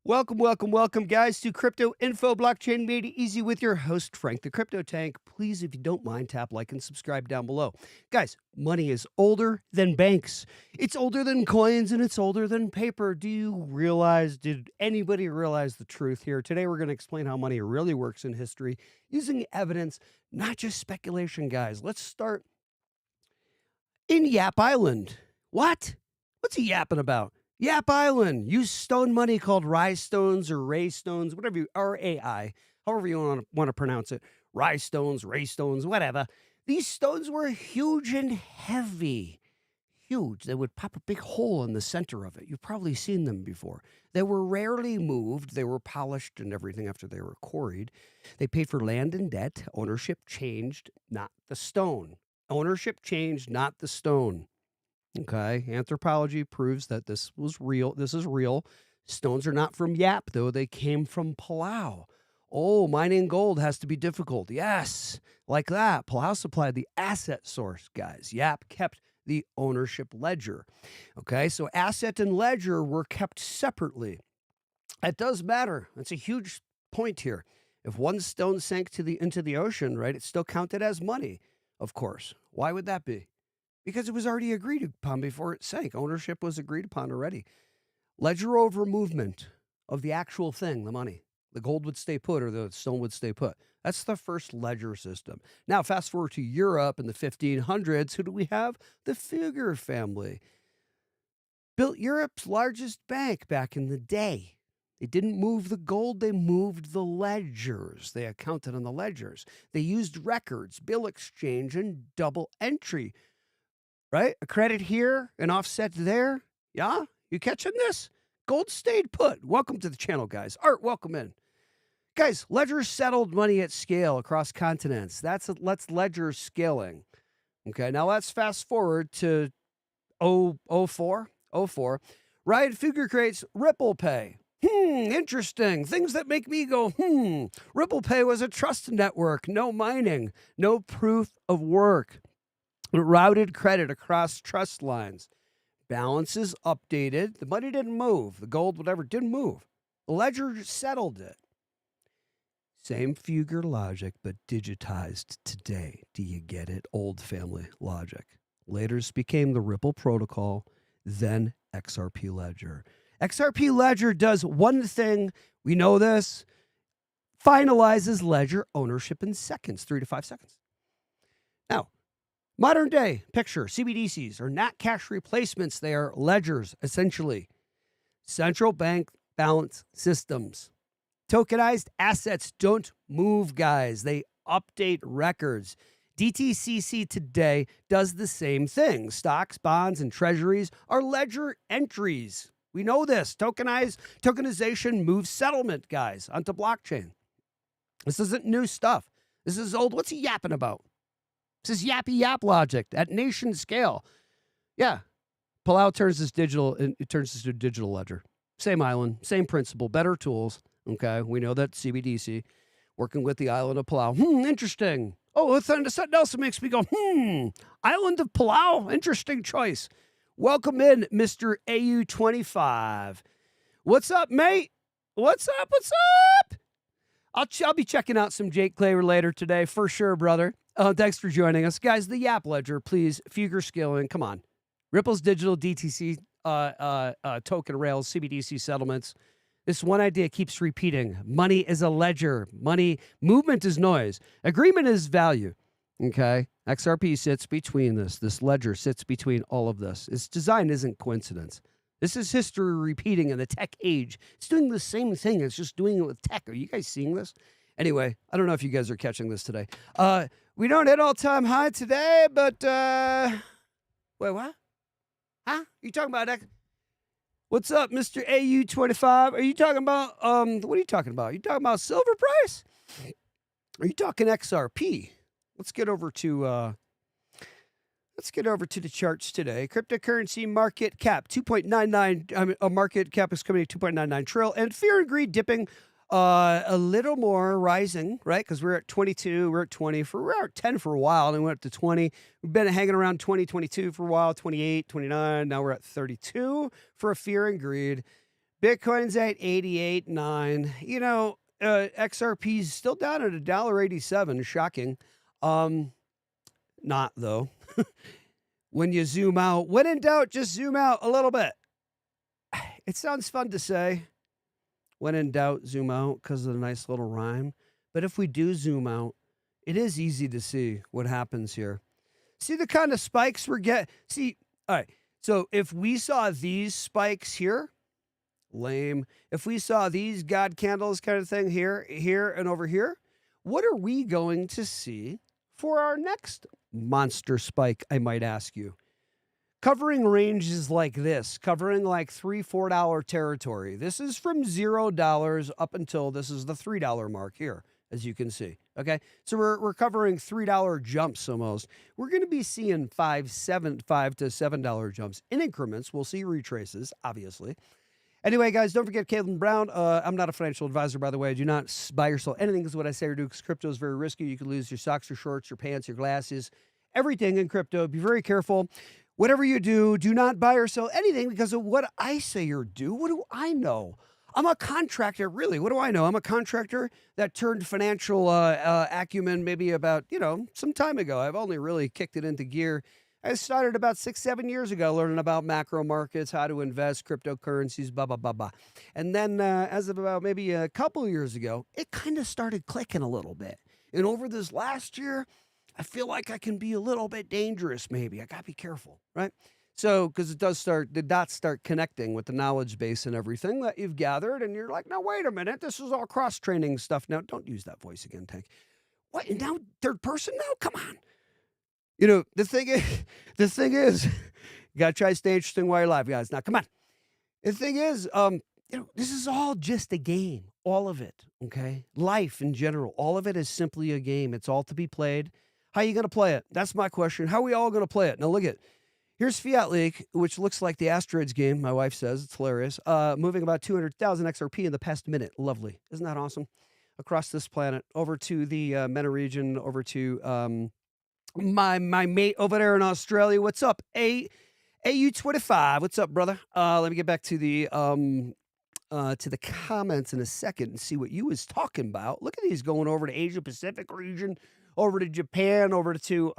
Welcome, welcome, welcome, guys, to Crypto Info Blockchain Made Easy with your host, Frank the Crypto Tank. Please, if you don't mind, tap like and subscribe down below. Guys, money is older than banks. It's older than coins and it's older than paper. Did anybody realize the truth here? Today, we're going to explain how money really works in history using evidence, not just speculation, guys. Let's start in Yap Island. What? What's he yapping about? Yap Island used stone money called rye stones or ray stones, whatever you, R-A-I, however you want to pronounce it. Rye stones, ray stones, whatever. These stones were huge and heavy. Huge. They would pop a big hole in the center of it. You've probably seen them before. They were rarely moved. They were polished and everything after they were quarried. They paid for land and debt. Ownership changed, not the stone. Ownership changed, not the stone. Okay, anthropology proves that this was real. This is real. Stones are not from Yap, though. They came from Palau. Oh, mining gold has to be difficult. Yes, like that. Palau supplied the asset source, guys. Yap kept the ownership ledger. Okay, so asset and ledger were kept separately. It does matter. That's a huge point here. If one stone sank into the ocean, right, it's still counted as money, of course. Why would that be? Because it was already agreed upon before it sank. Ownership was agreed upon already. Ledger over movement of the actual thing, the money. The gold would stay put or the stone would stay put. That's the first ledger system. Now, fast forward to Europe in the 1500s. Who do we have? The Fugger family. Built Europe's largest bank back in the day. They didn't move the gold, they moved the ledgers. They accounted on the ledgers. They used records, bill exchange, and double entry. Right? A credit here, an offset there. Yeah? You catching this? Gold stayed put. Welcome to the channel, guys. Art, welcome in. Guys, ledgers settled money at scale across continents. That's ledger scaling. Okay, now let's fast forward to 04. Ryan Fugger creates RipplePay. Interesting. Things that make me go, RipplePay was a trust network. No mining. No proof of work. Routed credit across trust lines. Balances updated. The money didn't move. The gold, whatever, didn't move. The ledger settled it. Same Fugger logic, but digitized today. Do you get it? Old family logic. Later became the Ripple protocol, then XRP Ledger. XRP Ledger does one thing. We know this. Finalizes ledger ownership in seconds, 3 to 5 seconds. Now, modern day picture, CBDCs are not cash replacements. They are ledgers, essentially. Central bank balance systems. Tokenized assets don't move, guys. They update records. DTCC today does the same thing. Stocks, bonds, and treasuries are ledger entries. We know this. Tokenization moves settlement, guys, onto blockchain. This isn't new stuff. This is old. What's he yapping about? This is yappy yap logic at nation scale. Yeah. Palau turns this digital, it turns this to a digital ledger. Same island, same principle, better tools. Okay. We know that CBDC working with the island of Palau. Interesting. Oh, something else that makes me go, island of Palau. Interesting choice. Welcome in, Mr. AU25. What's up, mate? What's up? What's up? I'll be checking out some Jake Claver later today for sure, brother. Thanks for joining us. Guys, the Yap Ledger, please, Fugger scaling, come on. Ripple's digital DTC token rails, CBDC settlements. This one idea keeps repeating. Money is a ledger. Money, movement is noise. Agreement is value. Okay? XRP sits between this. This ledger sits between all of this. Its design isn't coincidence. This is history repeating in the tech age. It's doing the same thing. It's just doing it with tech. Are you guys seeing this? Anyway, I don't know if you guys are catching this today. We don't hit all-time high today, but wait, what? Huh? You talking about that? What's up, Mr. AU25? Are you talking about what are you talking about? Are you talking about silver price? Are you talking XRP? Let's get over to the charts today. Cryptocurrency market cap 2.99. A market cap is coming at 2.99 trillion, and fear and greed dipping a little more, rising, right? Because we're at 22, we're at 20, we're at 10 for a while, and we went up to 20. We've been hanging around 20, 22 for a while, 28, 29. Now we're at 32 for a fear and greed. Bitcoin's at 88.9. You know, XRP's still down at $1.87. Shocking. Not though. When you zoom out, when in doubt, just zoom out a little bit. It sounds fun to say. When in doubt, zoom out because of the nice little rhyme. But if we do zoom out, it is easy to see what happens here. See the kind of spikes we're getting? See, all right. So if we saw these spikes here, lame. If we saw these God candles kind of thing here, and over here, what are we going to see for our next monster spike, I might ask you? Covering ranges like this, covering like $3, $4 territory. This is from $0 up until this is the $3 mark here, as you can see. Okay, so we're covering $3 jumps almost. We're going to be seeing $5 to $7 jumps in increments. We'll see retraces, obviously. Anyway, guys, don't forget Caitlin Brown. I'm not a financial advisor, by the way. I do not buy or sell anything is what I say or do because crypto is very risky. You could lose your socks, your shorts, your pants, your glasses, everything in crypto. Be very careful. Whatever you do not buy or sell anything because of what I say or do. What do I know? I'm a contractor, really. What do I know? I'm a contractor that turned financial acumen maybe about, some time ago. I've only really kicked it into gear. I started about 6-7 years ago learning about macro markets, how to invest, cryptocurrencies, blah, blah, blah, blah. And then as of about maybe a couple years ago, it kind of started clicking a little bit. And over this last year, I feel like I can be a little bit dangerous, maybe. I got to be careful, right? So, because the dots start connecting with the knowledge base and everything that you've gathered, and you're like, no, wait a minute, this is all cross-training stuff. Now, don't use that voice again, Tank. What, now third person? No, come on. The thing is, you got to try to stay interesting while you're live, guys. Now, come on. The thing is, this is all just a game, all of it, okay? Life in general, all of it is simply a game. It's all to be played. How are you going to play it? That's my question. How are we all going to play it? Now, look at here's Fiat Leak, which looks like the Asteroids game, my wife says. It's hilarious. Moving about 200,000 XRP in the past minute. Lovely. Isn't that awesome? Across this planet, over to the MENA region, over to my mate over there in Australia. What's up? AU25. What's up, brother? Let me get back to the comments in a second and see what you was talking about. Look at these going over to Asia Pacific region, over to Japan, over to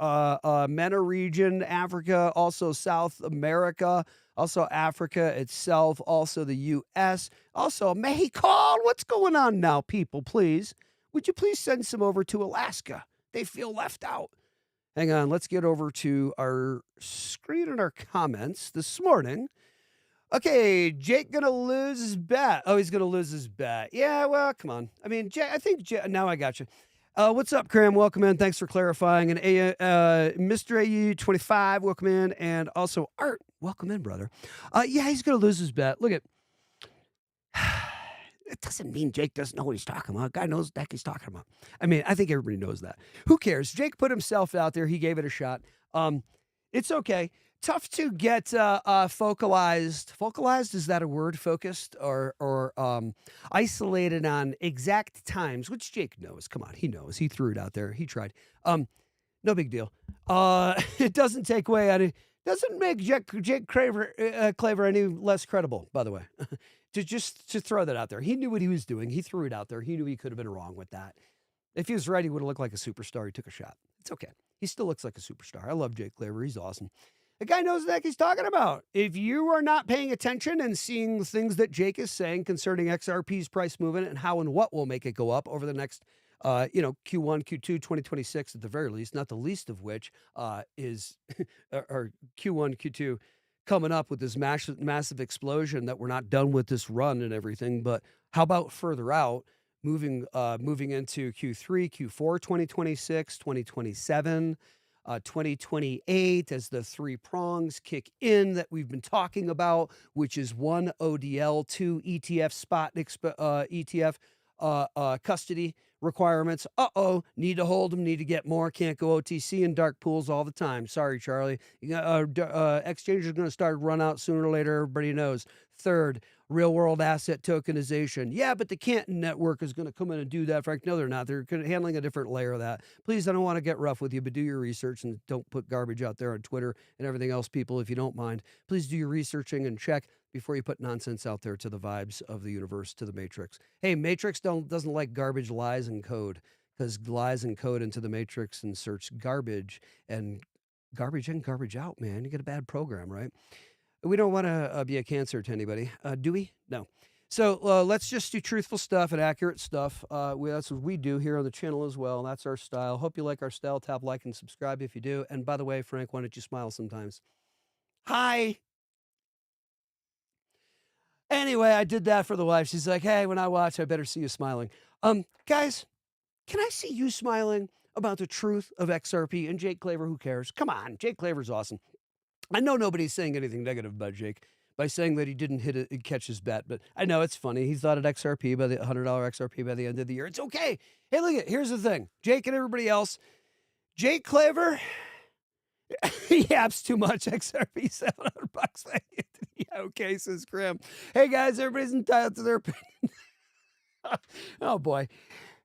MENA region, Africa, also South America, also Africa itself, also the U.S., also Mexico. What's going on now, people, please? Would you please send some over to Alaska? They feel left out. Hang on, let's get over to our screen and our comments this morning. Okay, Jake gonna lose his bet. Oh, he's gonna lose his bet. Yeah, well, come on. I mean, I think now I got you. What's up, Graham? Welcome in. Thanks for clarifying. And Mr. AU25, welcome in. And also Art, welcome in, brother. Yeah, he's gonna lose his bet. Look at. It doesn't mean Jake doesn't know what he's talking about. Guy knows what he's talking about. I mean, I think everybody knows that. Who cares? Jake put himself out there. He gave it a shot. It's okay. Tough to get focalized. Focalized, is that a word? Focused or isolated on exact times, which Jake knows. Come on, he knows. He threw it out there. He tried. No big deal. It doesn't take away any. Doesn't make Jake Claver any less credible, by the way. to throw that out there. He knew what he was doing. He threw it out there. He knew he could have been wrong with that. If he was right, he would have looked like a superstar. He took a shot. It's okay. He still looks like a superstar. I love Jake Claver. He's awesome. The guy knows what he's talking about. If you are not paying attention and seeing the things that Jake is saying concerning XRP's price movement and how and what will make it go up over the next, Q1, Q2, 2026 at the very least, not the least of which is or Q1, Q2 coming up with this massive explosion that we're not done with this run and everything. But how about further out, moving into Q3, Q4, 2026, 2027, 2028 as the three prongs kick in that we've been talking about, which is 1 ODL, 2 ETF spot ETF custody requirements. Need to hold them, need to get more, can't go OTC in dark pools all the time. Sorry, Charlie. Exchanges are going to start to run out sooner or later. Everybody knows. Third, real world asset tokenization. Yeah, but the Canton network is going to come in and do that. Frank, no, they're not. They're handling a different layer of that. Please, I don't want to get rough with you, but do your research and don't put garbage out there on Twitter and everything else, people, if you don't mind. Please do your researching and check before you put nonsense out there to the vibes of the universe, to the matrix. Hey, matrix doesn't like garbage, lies, and code, because lies and code into the matrix inserts garbage and garbage in, garbage out, man. You get a bad program, right? We don't want to be a cancer to anybody, do we? No. So let's just do truthful stuff and accurate stuff. That's what we do here on the channel as well. That's our style. Hope you like our style. Tap like and subscribe if you do. And by the way, Frank, why don't you smile sometimes? Hi. Anyway, I did that for the wife. She's like, hey, when I watch, I better see you smiling. Guys, can I see you smiling about the truth of XRP and Jake Claver? Who cares? Come on, Jake Claver's awesome. I know nobody's saying anything negative about Jake by saying that he didn't catch his bet, but I know it's funny. He thought at XRP by the $100 XRP by the end of the year. It's okay. Hey, look, here's the thing. Jake and everybody else, Jake Claver, he yaps too much. XRP, $700. Yeah, okay, says Graham. Hey, guys, everybody's entitled to their opinion. Oh, boy.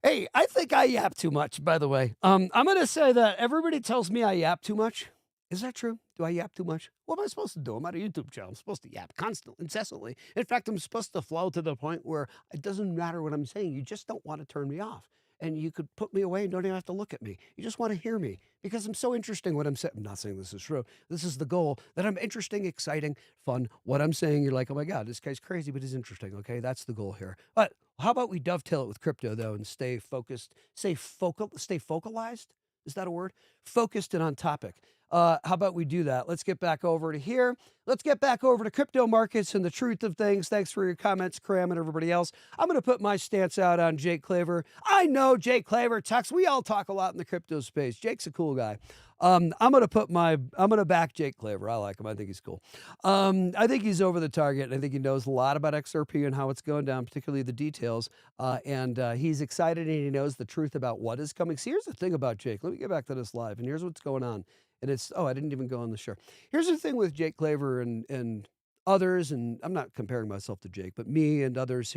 Hey, I think I yap too much, by the way. I'm going to say that everybody tells me I yap too much. Is that true? Do I yap too much? What am I supposed to do? I'm at a YouTube channel. I'm supposed to yap constantly, incessantly. In fact, I'm supposed to flow to the point where it doesn't matter what I'm saying. You just don't want to turn me off. And you could put me away and don't even have to look at me. You just want to hear me because I'm so interesting what I'm saying. I'm not saying this is true. This is the goal, that I'm interesting, exciting, fun. What I'm saying, you're like, oh my God, this guy's crazy, but he's interesting. Okay, that's the goal here. But how about we dovetail it with crypto, though, and stay focused, stay focalized? Is that a word? Focused and on topic. How about we do that? Let's get back over to here. Let's get back over to crypto markets and the truth of things. Thanks for your comments, Cram, and everybody else. I'm going to put my stance out on Jake Claver. I know Jake Claver talks. We all talk a lot in the crypto space. Jake's a cool guy. I'm going to back Jake Claver. I like him. I think he's cool. I think he's over the target. And I think he knows a lot about XRP and how it's going down, particularly the details. And he's excited and he knows the truth about what is coming. See, here's the thing about Jake. Let me get back to this live. And here's what's going on. And it's, I didn't even go on the show. Here's the thing with Jake Claver and others, and I'm not comparing myself to Jake, but me and others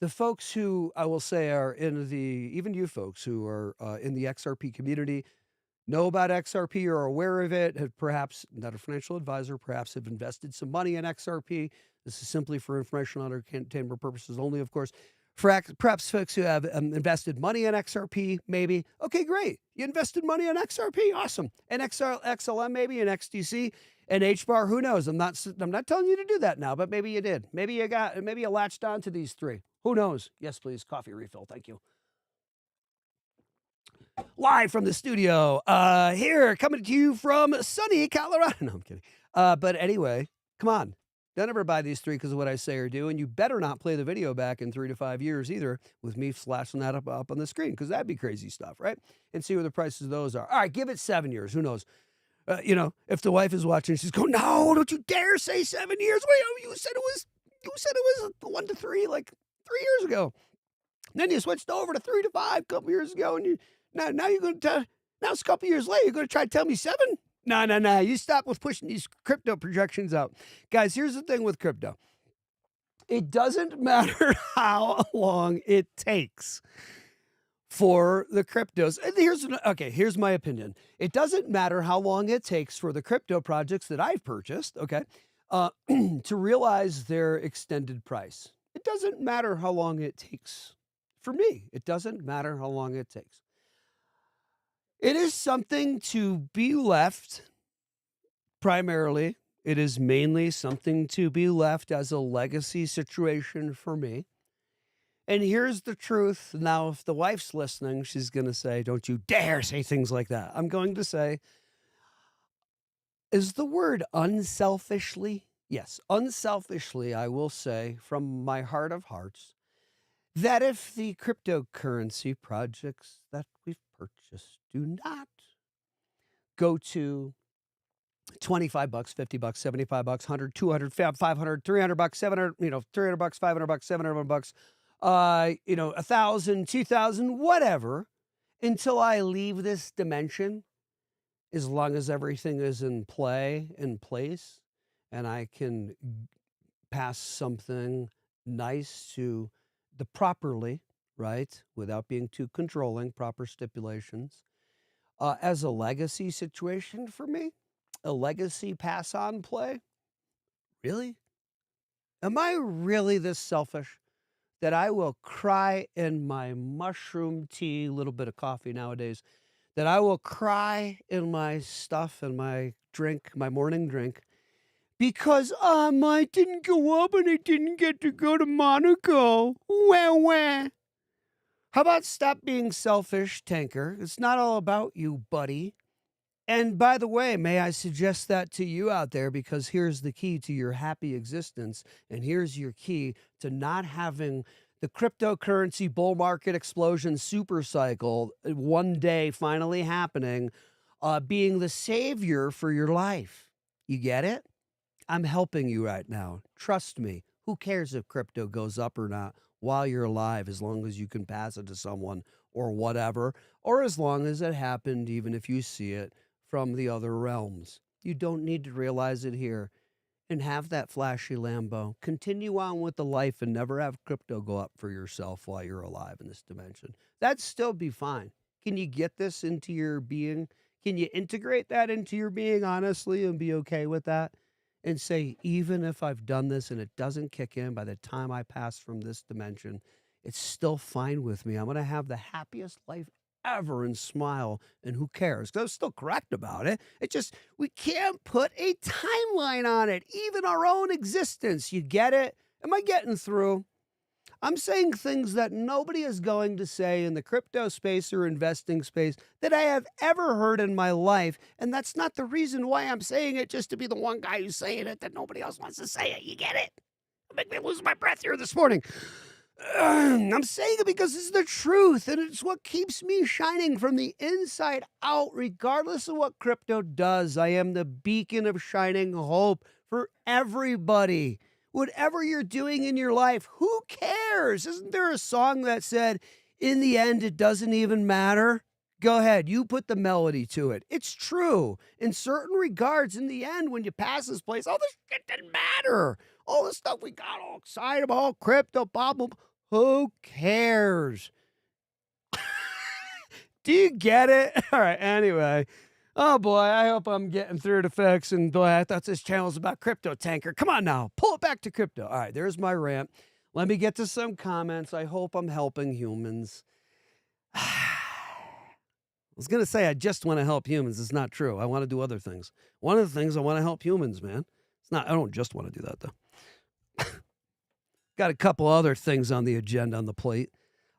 the folks who I will say are even you folks who are in the XRP community, know about XRP or are aware of it, have perhaps, not a financial advisor, perhaps have invested some money in XRP. This is simply for informational entertainment purposes only, of course. Perhaps folks who have invested money in XRP, maybe. Okay, great. You invested money in XRP, awesome. And XLM, maybe, and XTC, and HBAR, who knows? I'm not telling you to do that now, but maybe you did. Maybe you latched on to these three. Who knows? Yes, please. Coffee refill. Thank you. Live from the studio, here, coming to you from sunny Colorado. No, I'm kidding. But anyway, come on. Don't ever buy these three because of what I say or do, and you better not play the video back in 3 to 5 years either with me flashing that up on the screen because that'd be crazy stuff, right? And see what the prices of those are. All right, give it 7 years. Who knows? If the wife is watching, she's going, no, don't you dare say 7 years. Wait, you said it was 1 to 3 like 3 years ago. And then you switched over to 3 to 5 a couple years ago, and now you're going to now it's a couple years later. You're going to try to tell me 7? No. You stop with pushing these crypto projections out. Guys, here's the thing with crypto. It doesn't matter how long it takes for the cryptos. Here's my opinion. It doesn't matter how long it takes for the crypto projects that I've purchased, to realize their extended price. It doesn't matter how long it takes for me. It doesn't matter how long it takes. It is something to be left, primarily. It is mainly something to be left as a legacy situation for me. And here's the truth. Now, if the wife's listening, she's going to say, don't you dare say things like that. I'm going to say, is the word unselfishly? Yes, unselfishly, I will say from my heart of hearts that if the cryptocurrency projects that we've purchased do not go to $25, $50, $75, $100, $200, $500, $300, $700, $300, $500, $700, $1,000, $2,000, whatever, until I leave this dimension, as long as everything is in place, and I can pass something nice to the properly, right, without being too controlling, proper stipulations, as a legacy situation for me, a legacy pass-on play, really? Am I really this selfish that I will cry in my mushroom tea, a little bit of coffee nowadays, that I will cry in my stuff and my drink, my morning drink, because mine didn't go up and it didn't get to go to Monaco. Wah, wah. How about stop being selfish, Tanker? It's not all about you, buddy. And by the way, may I suggest that to you out there, because here's the key to your happy existence, and here's your key to not having the cryptocurrency bull market explosion super cycle one day finally happening, being the savior for your life. You get it? I'm helping you right now. Trust me. Who cares if crypto goes up or not while you're alive, as long as you can pass it to someone or whatever, or as long as it happened, even if you see it from the other realms. You don't need to realize it here and have that flashy Lambo. Continue on with the life and never have crypto go up for yourself while you're alive in this dimension. That'd still be fine. Can you get this into your being? Can you integrate that into your being honestly and be okay with that? And say, even if I've done this and it doesn't kick in by the time I pass from this dimension, it's still fine with me. I'm going to have the happiest life ever and smile, and who cares? Because I'm still correct about it. It just, we can't put a timeline on it, even our own existence. You get it? Am I getting through? I'm saying things that nobody is going to say in the crypto space or investing space that I have ever heard in my life. And that's not the reason why I'm saying it, just to be the one guy who's saying it that nobody else wants to say it. You get it? Make me lose my breath here this morning. I'm saying it because it's the truth, and it's what keeps me shining from the inside out, regardless of what crypto does. I am the beacon of shining hope for everybody. Whatever you're doing in your life, who cares? Isn't there a song that said, in the end, it doesn't even matter? Go ahead, you put the melody to it. It's true. In certain regards, in the end, when you pass this place, all this shit didn't matter. All the stuff we got all excited about, crypto, blah, blah, blah. Who cares? Do you get it? All right, anyway. Oh boy, I hope I'm getting through to fix. And boy, I thought this channel was about crypto, Tanker. Come on now, pull it back to crypto. All right, there's my rant. Let me get to some comments. I hope I'm helping humans. I was going to say I just want to help humans. It's not true. I want to do other things. One of the things I want to help humans, man. It's not, I don't just want to do that though. Got a couple other things on the agenda on the plate.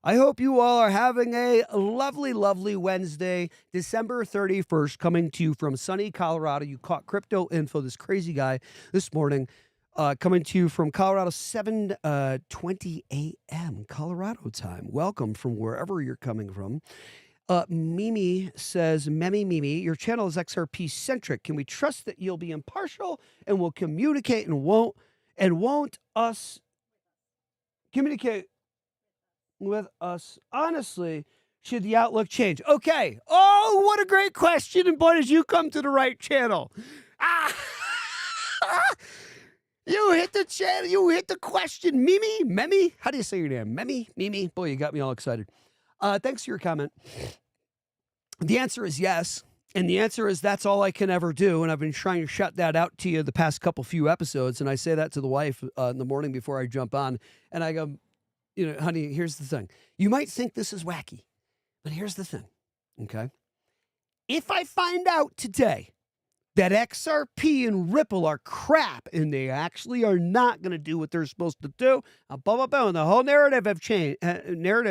I hope you all are having a lovely, lovely Wednesday, December 31st, coming to you from sunny Colorado. You caught Crypto Info, this crazy guy, this morning, coming to you from Colorado, 7:20 a.m. Colorado time. Welcome from wherever you're coming from. Mimi says, Mimi, your channel is XRP centric. Can we trust that you'll be impartial and will communicate and won't us communicate with us honestly? Should the outlook change? Okay. Oh, what a great question. And boy, did you come to the right channel. You hit the channel. You hit the question. Mimi. How do you say your name? Mimi. Boy, you got me all excited. Thanks for your comment. The answer is yes. And the answer is that's all I can ever do. And I've been trying to shut that out to you the past few episodes. And I say that to the wife in the morning before I jump on. And I go, honey, here's the thing. You might think this is wacky, but here's the thing, okay? If I find out today that XRP and Ripple are crap and they actually are not going to do what they're supposed to do, and the whole narrative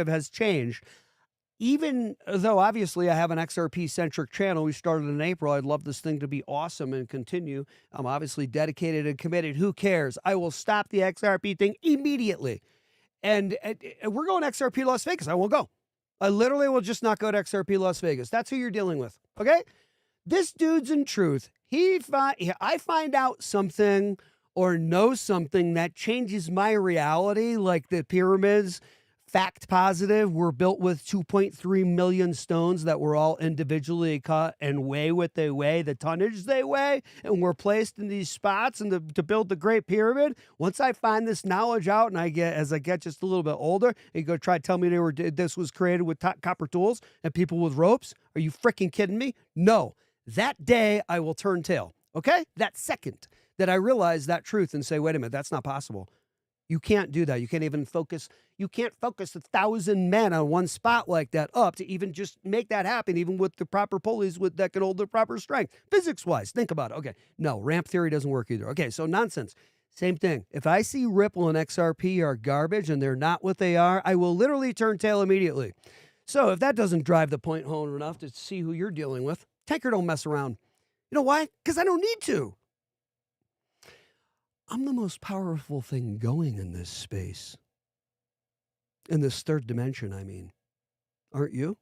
has changed, even though obviously I have an XRP-centric channel, we started in April, I'd love this thing to be awesome and continue. I'm obviously dedicated and committed. Who cares? I will stop the XRP thing immediately. And we're going to XRP Las Vegas. I won't go. I literally will just not go to XRP Las Vegas. That's who you're dealing with, okay? This dude's in truth. I find out something or know something that changes my reality, like the pyramids, fact positive, were built with 2.3 million stones that were all individually cut and weigh what they weigh, the tonnage they weigh, and were placed in these spots and to build the Great Pyramid. Once I find this knowledge out, and as I get just a little bit older, you go try to tell me this was created with copper tools and people with ropes. Are you freaking kidding me? No. That day I will turn tail. Okay? That second that I realize that truth and say, wait a minute, that's not possible. You can't do that. You can't even focus. You can't focus 1,000 men on one spot like that up to even just make that happen, even with the proper pulleys that can hold the proper strength. Physics-wise, think about it. Okay, no, ramp theory doesn't work either. Okay, so nonsense. Same thing. If I see Ripple and XRP are garbage and they're not what they are, I will literally turn tail immediately. So if that doesn't drive the point home enough to see who you're dealing with, tanker don't mess around. You know why? Because I don't need to. I'm the most powerful thing going in this space. In this third dimension, I mean. Aren't you?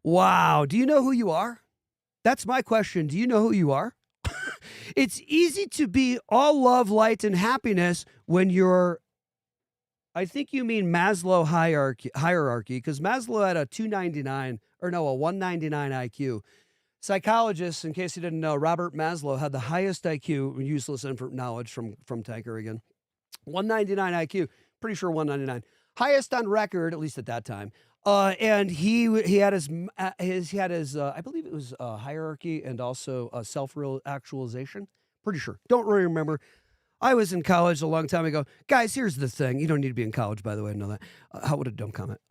Wow. Do you know who you are? That's my question. Do you know who you are? It's easy to be all love, light, and happiness when you're, I think you mean Maslow hierarchy, because Maslow had a 199 IQ. Psychologists, in case you didn't know, Robert Maslow had the highest IQ, useless knowledge from Tanker again. 199 IQ, pretty sure 199. Highest on record, at least at that time. And he had his I believe it was hierarchy and also self-actualization. Pretty sure. Don't really remember. I was in college a long time ago. Guys, here's the thing. You don't need to be in college, by the way. I know that. How would a dumb comment?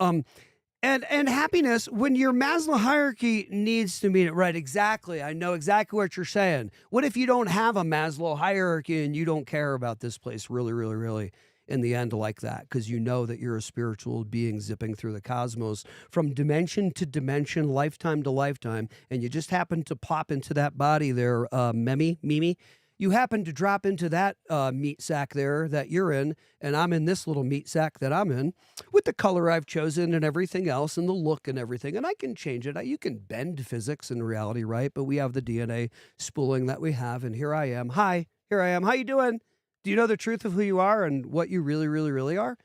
And happiness, when your Maslow hierarchy needs to meet it right, exactly. I know exactly what you're saying. What if you don't have a Maslow hierarchy and you don't care about this place really, really, really in the end like that? Because you know that you're a spiritual being zipping through the cosmos from dimension to dimension, lifetime to lifetime, and you just happen to pop into that body there, Mimi. You happen to drop into that meat sack there that you're in, and I'm in this little meat sack that I'm in, with the color I've chosen and everything else, and the look and everything, and I can change it. You can bend physics and reality, right? But we have the DNA spooling that we have, and here I am. Hi, here I am. How you doing? Do you know the truth of who you are and what you really, really, really are?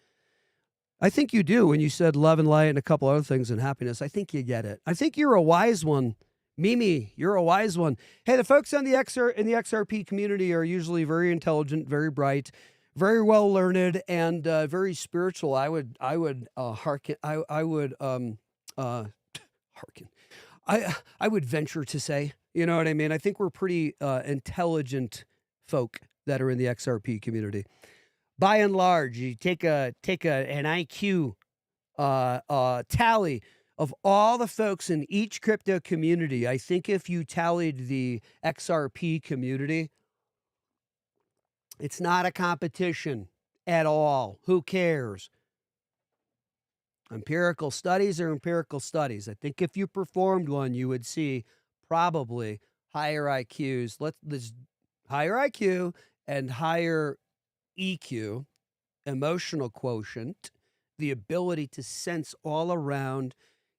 I think you do. When you said love and light and a couple other things and happiness, I think you get it. I think you're a wise one. Mimi, you're a wise one. Hey, the folks on the XRP community are usually very intelligent, very bright, very well learned, and very spiritual. I would venture to say, you know what I mean? I think we're pretty intelligent folk that are in the XRP community. By and large, you take an IQ tally of all the folks in each crypto community. I think if you tallied the XRP community, it's not a competition at all. Who cares? Empirical studies are empirical studies. I think if you performed one, you would see probably higher IQs. Let's higher IQ and higher EQ, emotional quotient, the ability to sense all around,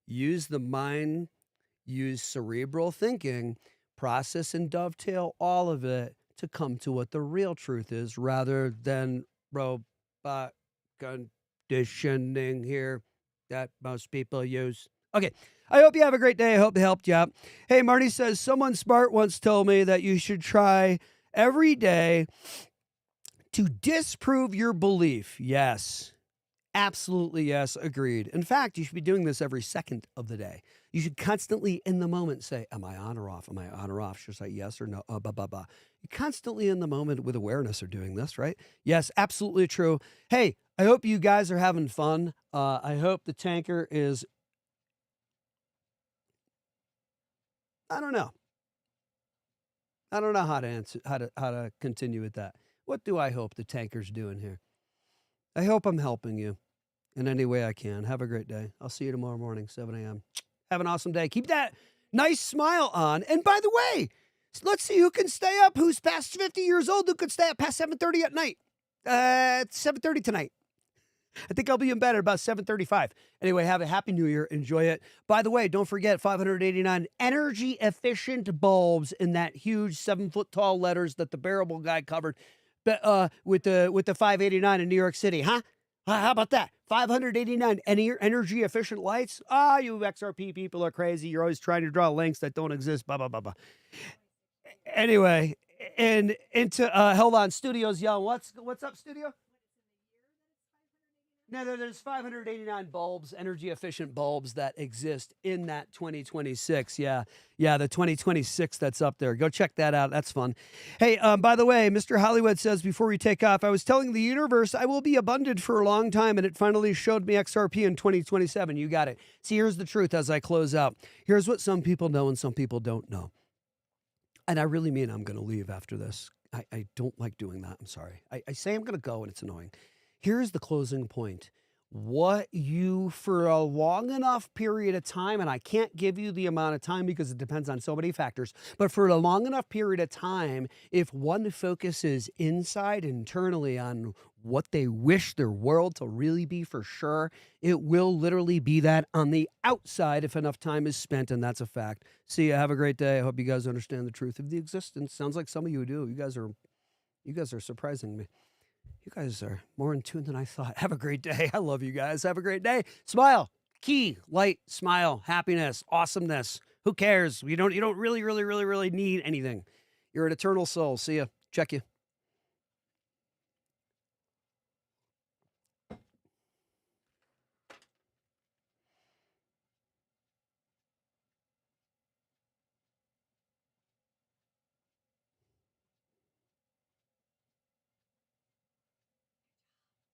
use the mind, use cerebral thinking, process and dovetail all of it to come to what the real truth is rather than robot conditioning here that most people use. Okay, I hope you have a great day. I hope it helped you out. Hey, Marty says, someone smart once told me that you should try every day to disprove your belief. Yes. Absolutely, yes, agreed. In fact, you should be doing this every second of the day. You should constantly in the moment say, am I on or off? Am I on or off? Should I say yes or no? You're constantly in the moment with awareness are doing this, right? Yes, absolutely true. Hey, I hope you guys are having fun. I hope the tanker is, I don't know how to answer, how to continue with that. What do I hope the tanker's doing here? I hope I'm helping you in any way I can. Have a great day. I'll see you tomorrow morning, 7 a.m. Have an awesome day. Keep that nice smile on. And by the way, let's see who can stay up, who's past 50 years old, who could stay up past 7:30 at night. 7:30 tonight. I think I'll be in bed at about 7:35. Anyway, have a happy new year. Enjoy it. By the way, don't forget 589 energy efficient bulbs in that huge 7-foot tall letters that the Bearable guy covered. But with the 589 in New York City, huh? How about that? 589 energy efficient lights? You XRP people are crazy. You're always trying to draw links that don't exist. Blah, blah, blah, blah. Anyway, and into hold on, Studio's yelling. What's up, Studio? No, there's 589 bulbs, energy efficient bulbs that exist in that 2026. Yeah, the 2026 that's up there. Go check that out. That's fun. Hey, by the way, Mr. Hollywood says before we take off, I was telling the universe I will be abundant for a long time, and it finally showed me XRP in 2027. You got it. See, here's the truth as I close out. Here's what some people know and some people don't know. And I really mean I'm going to leave after this. I don't like doing that. I'm sorry. I say I'm going to go, and it's annoying. Here's the closing point. What you, for a long enough period of time, and I can't give you the amount of time because it depends on so many factors, but for a long enough period of time, if one focuses inside internally on what they wish their world to really be for sure, it will literally be that on the outside if enough time is spent, and that's a fact. See ya. Have a great day. I hope you guys understand the truth of the existence. Sounds like some of you do. You guys are surprising me. You guys are more in tune than I thought. Have a great day. I love you guys. Have a great day. Smile. Key, light, smile, happiness, awesomeness. Who cares? You don't really need anything. You're an eternal soul. See ya. Check you.